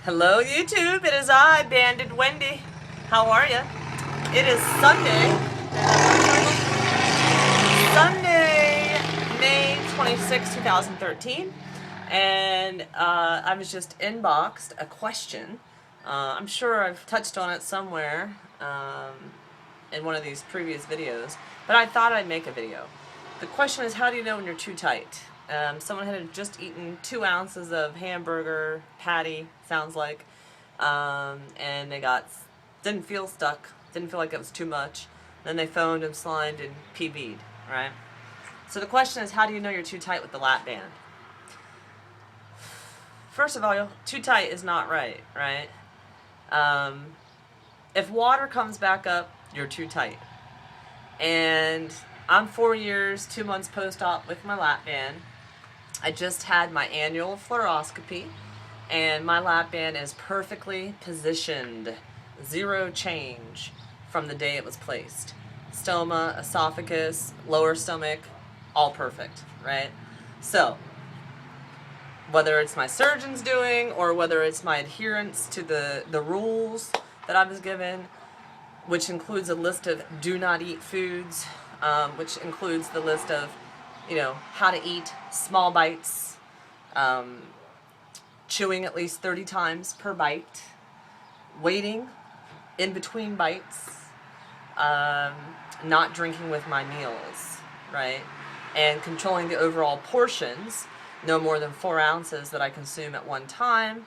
Hello YouTube, it is I, Banded Wendy. How are you? It is Sunday, May 26, 2013, and I was just inboxed a question. I'm sure I've touched on it somewhere in one of these previous videos, but I thought I'd make a video. The question is, how do you know when you're too tight? Someone had just eaten 2 ounces of hamburger patty, sounds like, and they didn't feel stuck, didn't feel like it was too much. Then they phoned and slimed and PB'd, right? So the question is, how do you know you're too tight with the lap band? First of all, too tight is not right, right? If water comes back up, you're too tight. And I'm 4 years, 2 months post-op with my lap band. I just had my annual fluoroscopy, and my lap band is perfectly positioned. 0 change from the day it was placed. Stoma, esophagus, lower stomach, all perfect, right? So, whether it's my surgeon's doing or whether it's my adherence to the rules that I was given, which includes a list of do not eat foods, which includes the list of, how to eat small bites, chewing at least 30 times per bite, waiting in between bites, not drinking with my meals, right? And controlling the overall portions, no more than 4 ounces that I consume at one time,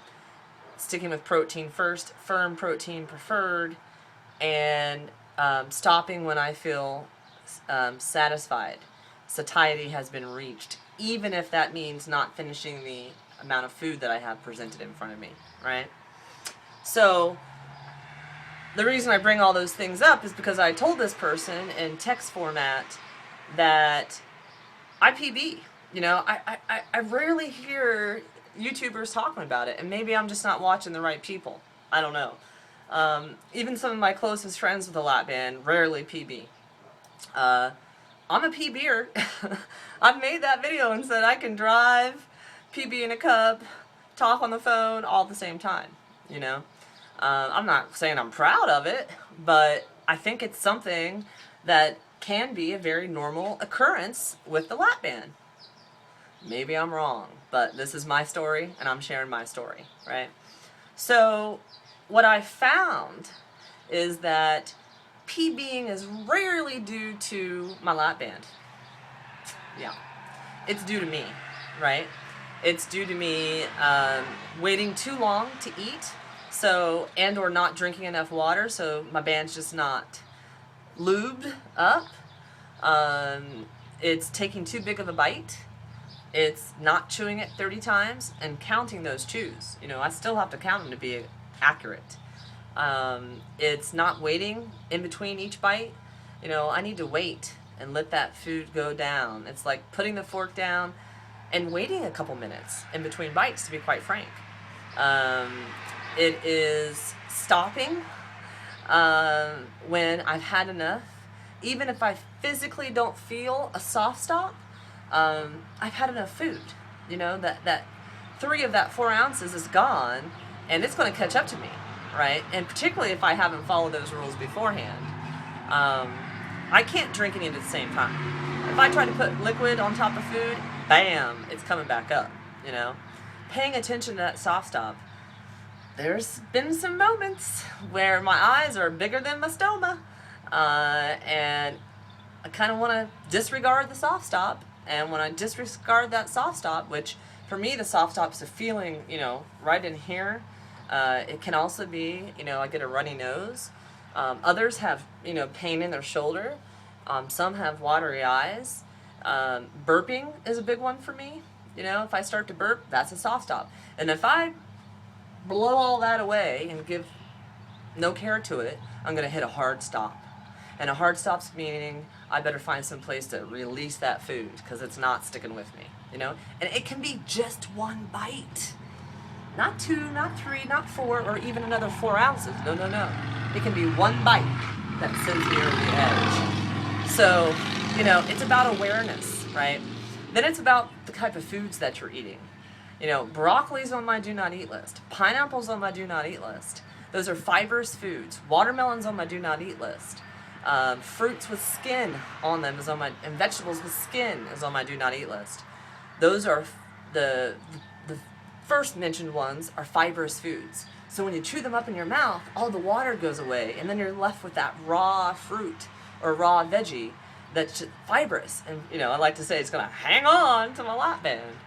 sticking with protein first, firm protein preferred, and stopping when I feel satisfied. Satiety has been reached, even if that means not finishing the amount of food that I have presented in front of me, right? So the reason I bring all those things up is because I told this person in text format that I PB. I rarely hear YouTubers talking about it, and maybe I'm just not watching the right people. I don't know. Even some of my closest friends with the lap band rarely PB. I'm a PBer. I've made that video and said I can drive, PB in a cup, talk on the phone all at the same time, I'm not saying I'm proud of it, but I think it's something that can be a very normal occurrence with the lap band. Maybe I'm wrong, but this is my story and I'm sharing my story, right? So what I found is that PBing is rarely due to my lap band. Yeah, it's due to me, right? It's due to me waiting too long to eat, and or not drinking enough water, so my band's just not lubed up. It's taking too big of a bite. It's not chewing it 30 times and counting those chews. I still have to count them to be accurate. It's not waiting in between each bite. I need to wait and let that food go down. It's like putting the fork down and waiting a couple minutes in between bites, to be quite frank. It is stopping when I've had enough. Even if I physically don't feel a soft stop, I've had enough food. That 3 of that 4 ounces is gone, and it's going to catch up to me, right? And particularly if I haven't followed those rules beforehand. I can't drink any at the same time. If I try to put liquid on top of food, bam, it's coming back up, Paying attention to that soft stop. There's been some moments where my eyes are bigger than my stoma, and I kind of want to disregard the soft stop. And when I disregard that soft stop, which for me the soft stop is a feeling, right in here. It can also be, I get a runny nose. Others have, pain in their shoulder. Some have watery eyes. Burping is a big one for me. If I start to burp, that's a soft stop. And if I blow all that away and give no care to it, I'm going to hit a hard stop. And a hard stop's meaning I better find some place to release that food because it's not sticking with me, And it can be just 1 bite. Not 2, not 3, not 4, or even another 4 ounces. No. It can be 1 bite that sends me over the edge. So, it's about awareness, right? Then it's about the type of foods that you're eating. You know, broccoli's on my do not eat list. Pineapple's on my do not eat list. Those are fibrous foods. Watermelon's on my do not eat list. Fruits with skin on them is on my, and vegetables with skin is on my do not eat list. Those are the first mentioned ones are fibrous foods. So when you chew them up in your mouth, all the water goes away, and then you're left with that raw fruit or raw veggie that's fibrous. And you know, I like to say it's gonna hang on to my lap band.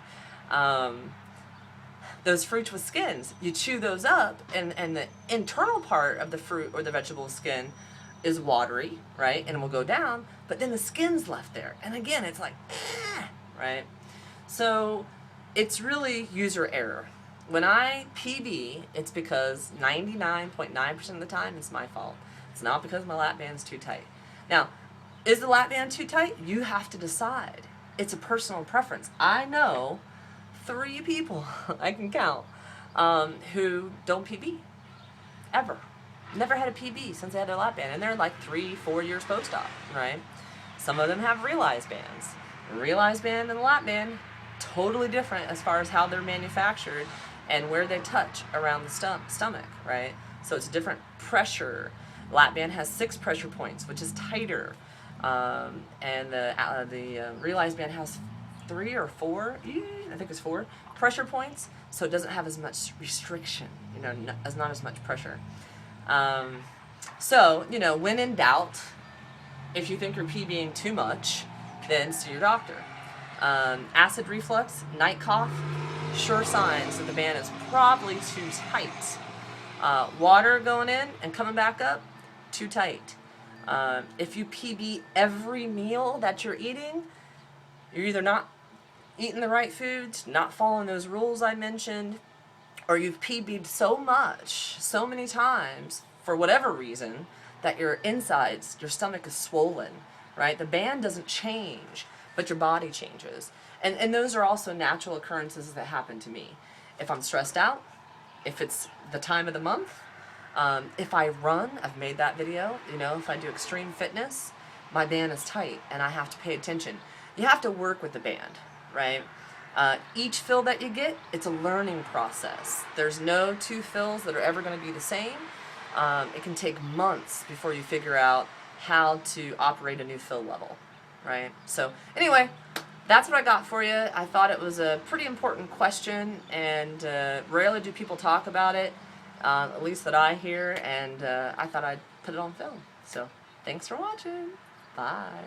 Those fruits with skins, you chew those up, and the internal part of the fruit or the vegetable skin is watery, right? And it will go down, but then the skin's left there. And again, it's like, right? So it's really user error. When I PB, it's because 99.9% of the time it's my fault. It's not because my lap band's too tight. Now, is the lap band too tight? You have to decide. It's a personal preference. I know 3 people I can count who don't PB ever. Never had a PB since they had their lap band, and they're like 3-4 years post-op, right? Some of them have realized bands. Realized band and lap band, totally different as far as how they're manufactured and where they touch around the stomach, right? So it's a different pressure. Lap band has 6 pressure points, which is tighter, and the realized band has 3 or 4, I think it's 4 pressure points, so it doesn't have as much restriction, you know, not as much pressure. So, you know, when in doubt, if you think you're PBing too much, then see your doctor. Acid reflux, night cough, sure signs that the band is probably too tight. Water going in and coming back up, too tight. If you PB every meal that you're eating, you're either not eating the right foods, not following those rules I mentioned, or you've PB'd so much, so many times, for whatever reason, that your insides, your stomach is swollen, right? The band doesn't change, but your body changes. And those are also natural occurrences that happen to me. If I'm stressed out, if it's the time of the month, if I run, I've made that video, you know, if I do extreme fitness, my band is tight and I have to pay attention. You have to work with the band, right? Each fill that you get, it's a learning process. There's no 2 fills that are ever going to be the same. It can take months before you figure out how to operate a new fill level, right? So anyway, that's what I got for you. I thought it was a pretty important question, and rarely do people talk about it, at least that I hear, and I thought I'd put it on film. So thanks for watching. Bye.